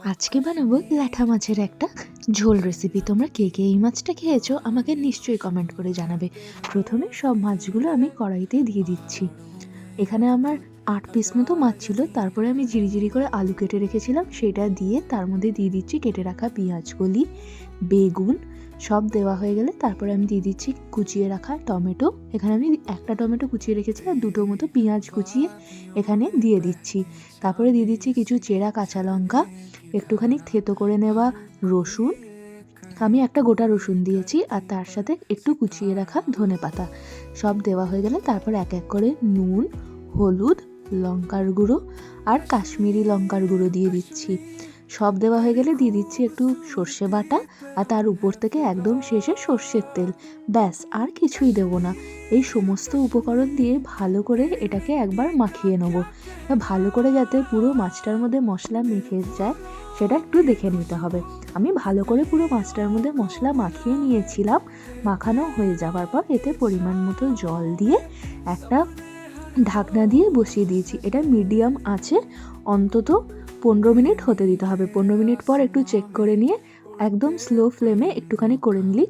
আজকে বানাবো ল্যাঠা মাছের একটা ঝোল রেসিপি। তোমরা কে কে এই মাছটা খেয়েছো আমাকে নিশ্চয়ই কমেন্ট করে জানাবে। প্রথমে সব মাছগুলো আমি কড়াইতে দিয়ে দিচ্ছি। এখানে আমার 8 পিস মতো মাছ ছিল, তারপরে আমি ঝিরিঝিরি করে আলু কেটে রেখেছিলাম, সেটা দিয়ে তার মধ্যে দিয়ে দিচ্ছি কেটে রাখা পেঁয়াজকলি, বেগুন। সব দেওয়া হয়ে গেলে তারপরে আমি দিয়ে দিচ্ছি কুচিয়ে রাখা টমেটো। এখানে আমি একটা টমেটো কুচিয়ে রেখেছি আর দুটো মতো পেঁয়াজ কুচিয়ে এখানে দিয়ে দিচ্ছি। তারপরে দিয়ে দিচ্ছি কিছু চেরা কাঁচা লঙ্কা, একটুখানি থেতো করে নেওয়া রসুন। আমি একটা গোটা রসুন দিয়েছি আর তার সাথে একটু কুচিয়ে রাখা ধনেপাতা। সব দেওয়া হয়ে গেলে তারপর এক এক করে নুন, হলুদ, লঙ্কার গুঁড়ো আর কাশ্মীরি লঙ্কার গুঁড়ো দিয়ে দিচ্ছি। সব দেওয়া হয়ে গেলে দিয়ে দিচ্ছি একটু সর্ষে বাটা আর তার উপর থেকে একদম শেষে সর্ষের তেল। ব্যাস, আর কিছুই দেবো না। এই সমস্ত উপকরণ দিয়ে ভালো করে এটাকে একবার মাখিয়ে নেবো। ভালো করে যাতে পুরো মাছটার মধ্যে মশলা মেখে যায় সেটা একটু দেখে নিতে হবে। আমি ভালো করে পুরো মাছটার মধ্যে মশলা মাখিয়ে নিয়েছিলাম। মাখানো হয়ে যাওয়ার পর এতে পরিমাণ মতো জল দিয়ে একটা ঢাকনা দিয়ে বসিয়ে দিয়েছি। এটা মিডিয়াম আছে অন্তত 15 মিনিট হতে দিতে হবে। 15 মিনিট পর একটু চেক করে নিয়ে একদম স্লো ফ্লেমে একটুখানি করে নিলেই